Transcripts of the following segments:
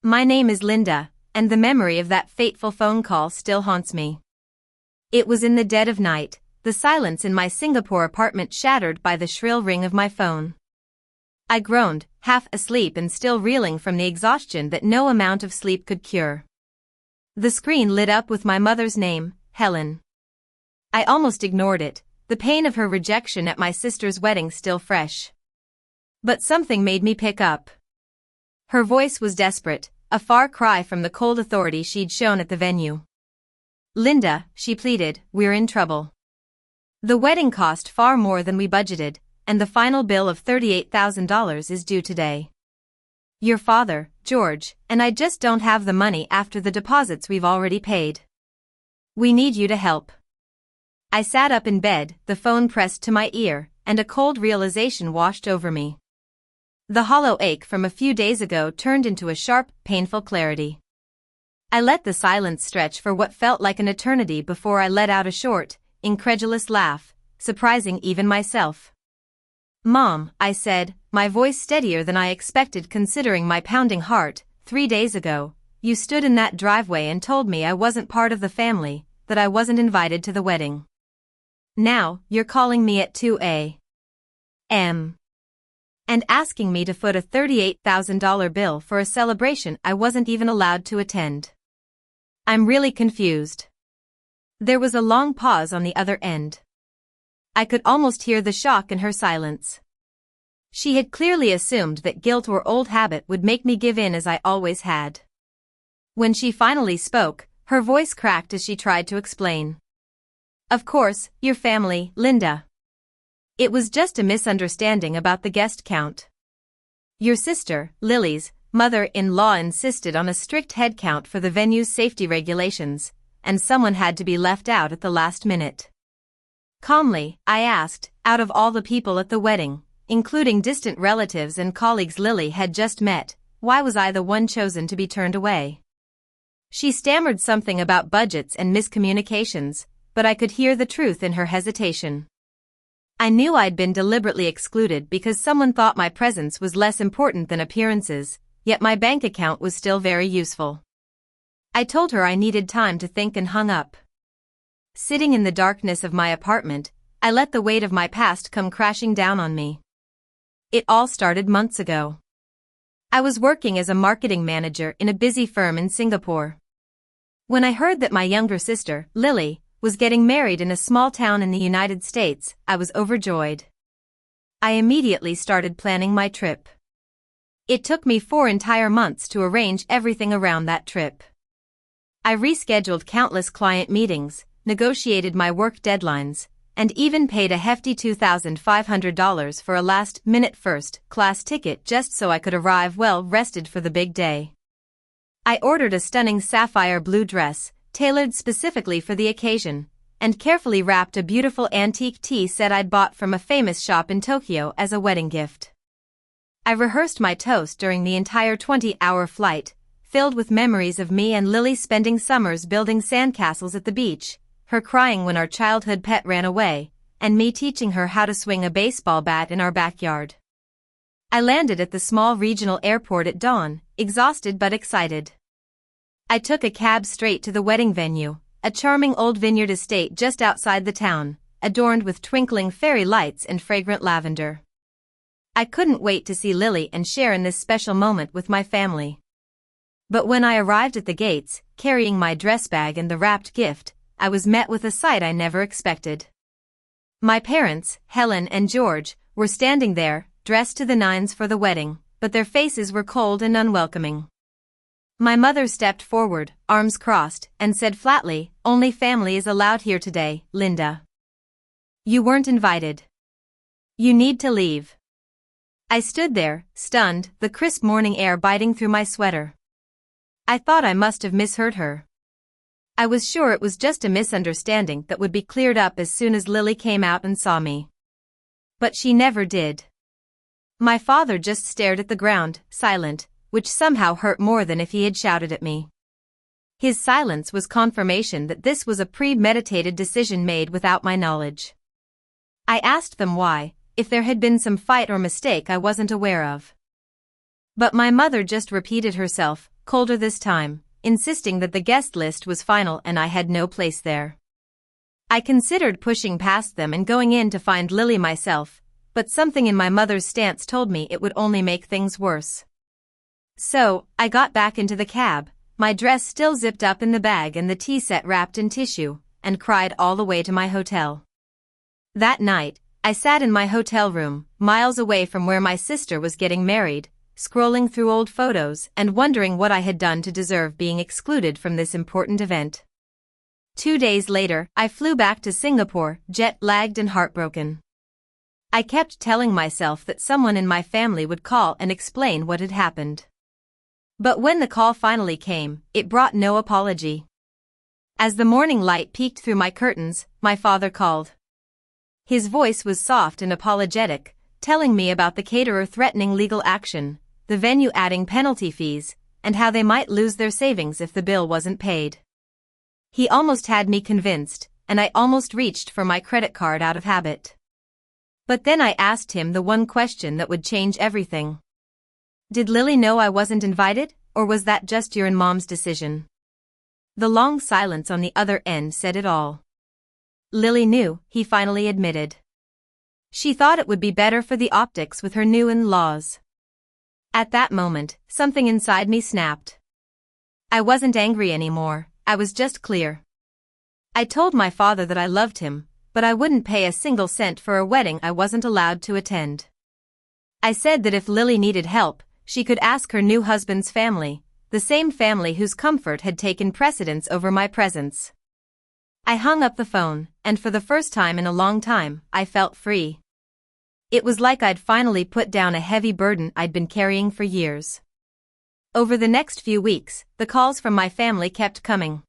My name is Linda, and the memory of that fateful phone call still haunts me. It was in the dead of night, the silence in my Singapore apartment shattered by the shrill ring of my phone. I groaned, half asleep and still reeling from the exhaustion that no amount of sleep could cure. The screen lit up with my mother's name, Helen. I almost ignored it, the pain of her rejection at my sister's wedding still fresh. But something made me pick up. Her voice was desperate, a far cry from the cold authority she'd shown at the venue. "Linda," she pleaded, "we're in trouble. The wedding cost far more than we budgeted, and the final bill of $38,000 is due today. Your father, George, and I just don't have the money after the deposits we've already paid. We need you to help." I sat up in bed, the phone pressed to my ear, and a cold realization washed over me. The hollow ache from a few days ago turned into a sharp, painful clarity. I let the silence stretch for what felt like an eternity before I let out a short, incredulous laugh, surprising even myself. "Mom," I said, my voice steadier than I expected considering my pounding heart, 3 days ago, you stood in that driveway and told me I wasn't part of the family, that I wasn't invited to the wedding. Now, you're calling me at 2 a.m. and asking me to foot a $38,000 bill for a celebration I wasn't even allowed to attend. I'm really confused." There was a long pause on the other end. I could almost hear the shock in her silence. She had clearly assumed that guilt or old habit would make me give in as I always had. When she finally spoke, her voice cracked as she tried to explain. "Of course, your family, Linda. It was just a misunderstanding about the guest count. Your sister, Lily's, mother-in-law insisted on a strict head count for the venue's safety regulations, and someone had to be left out at the last minute." Calmly, I asked, out of all the people at the wedding, including distant relatives and colleagues Lily had just met, why was I the one chosen to be turned away? She stammered something about budgets and miscommunications, but I could hear the truth in her hesitation. I knew I'd been deliberately excluded because someone thought my presence was less important than appearances, yet my bank account was still very useful. I told her I needed time to think and hung up. Sitting in the darkness of my apartment, I let the weight of my past come crashing down on me. It all started months ago. I was working as a marketing manager in a busy firm in Singapore. When I heard that my younger sister, Lily, was getting married in a small town in the United States, I was overjoyed. I immediately started planning my trip. It took me 4 entire months to arrange everything around that trip. I rescheduled countless client meetings, negotiated my work deadlines, and even paid a hefty $2,500 for a last-minute first-class ticket just so I could arrive well-rested for the big day. I ordered a stunning sapphire blue dress, tailored specifically for the occasion, and carefully wrapped a beautiful antique tea set I'd bought from a famous shop in Tokyo as a wedding gift. I rehearsed my toast during the entire 20-hour flight, filled with memories of me and Lily spending summers building sandcastles at the beach, her crying when our childhood pet ran away, and me teaching her how to swing a baseball bat in our backyard. I landed at the small regional airport at dawn, exhausted but excited. I took a cab straight to the wedding venue, a charming old vineyard estate just outside the town, adorned with twinkling fairy lights and fragrant lavender. I couldn't wait to see Lily and share in this special moment with my family. But when I arrived at the gates, carrying my dress bag and the wrapped gift, I was met with a sight I never expected. My parents, Helen and George, were standing there, dressed to the nines for the wedding, but their faces were cold and unwelcoming. My mother stepped forward, arms crossed, and said flatly, "Only family is allowed here today, Linda. You weren't invited. You need to leave." I stood there, stunned, the crisp morning air biting through my sweater. I thought I must have misheard her. I was sure it was just a misunderstanding that would be cleared up as soon as Lily came out and saw me. But she never did. My father just stared at the ground, silent, which somehow hurt more than if he had shouted at me. His silence was confirmation that this was a premeditated decision made without my knowledge. I asked them why, if there had been some fight or mistake I wasn't aware of. But my mother just repeated herself, colder this time, insisting that the guest list was final and I had no place there. I considered pushing past them and going in to find Lily myself, but something in my mother's stance told me it would only make things worse. So, I got back into the cab, my dress still zipped up in the bag and the tea set wrapped in tissue, and cried all the way to my hotel. That night, I sat in my hotel room, miles away from where my sister was getting married, scrolling through old photos and wondering what I had done to deserve being excluded from this important event. 2 days later, I flew back to Singapore, jet-lagged and heartbroken. I kept telling myself that someone in my family would call and explain what had happened. But when the call finally came, it brought no apology. As the morning light peeked through my curtains, my father called. His voice was soft and apologetic, telling me about the caterer threatening legal action, the venue adding penalty fees, and how they might lose their savings if the bill wasn't paid. He almost had me convinced, and I almost reached for my credit card out of habit. But then I asked him the one question that would change everything. Did Lily know I wasn't invited, or was that just your and Mom's decision? The long silence on the other end said it all. Lily knew, he finally admitted. She thought it would be better for the optics with her new in-laws. At that moment, something inside me snapped. I wasn't angry anymore, I was just clear. I told my father that I loved him, but I wouldn't pay a single cent for a wedding I wasn't allowed to attend. I said that if Lily needed help, she could ask her new husband's family, the same family whose comfort had taken precedence over my presence. I hung up the phone, and for the first time in a long time, I felt free. It was like I'd finally put down a heavy burden I'd been carrying for years. Over the next few weeks, the calls from my family kept coming.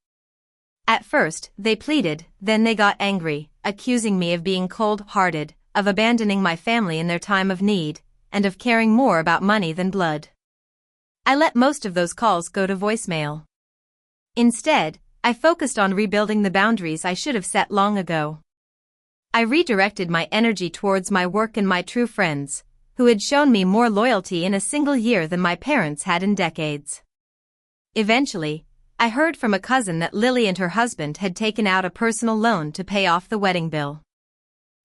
At first, they pleaded, then they got angry, accusing me of being cold-hearted, of abandoning my family in their time of need, and of caring more about money than blood. I let most of those calls go to voicemail. Instead, I focused on rebuilding the boundaries I should have set long ago. I redirected my energy towards my work and my true friends, who had shown me more loyalty in a single year than my parents had in decades. Eventually, I heard from a cousin that Lily and her husband had taken out a personal loan to pay off the wedding bill.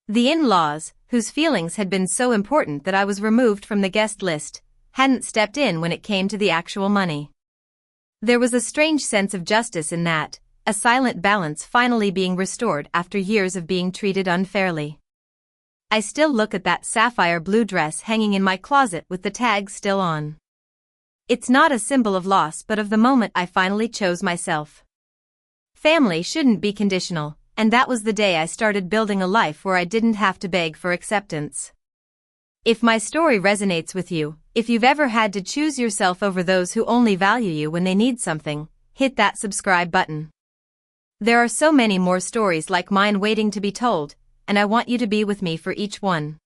The in-laws, whose feelings had been so important that I was removed from the guest list, hadn't stepped in when it came to the actual money. There was a strange sense of justice in that, a silent balance finally being restored after years of being treated unfairly. I still look at that sapphire blue dress hanging in my closet with the tag still on. It's not a symbol of loss but of the moment I finally chose myself. Family shouldn't be conditional, and that was the day I started building a life where I didn't have to beg for acceptance. If my story resonates with you, if you've ever had to choose yourself over those who only value you when they need something, hit that subscribe button. There are so many more stories like mine waiting to be told, and I want you to be with me for each one.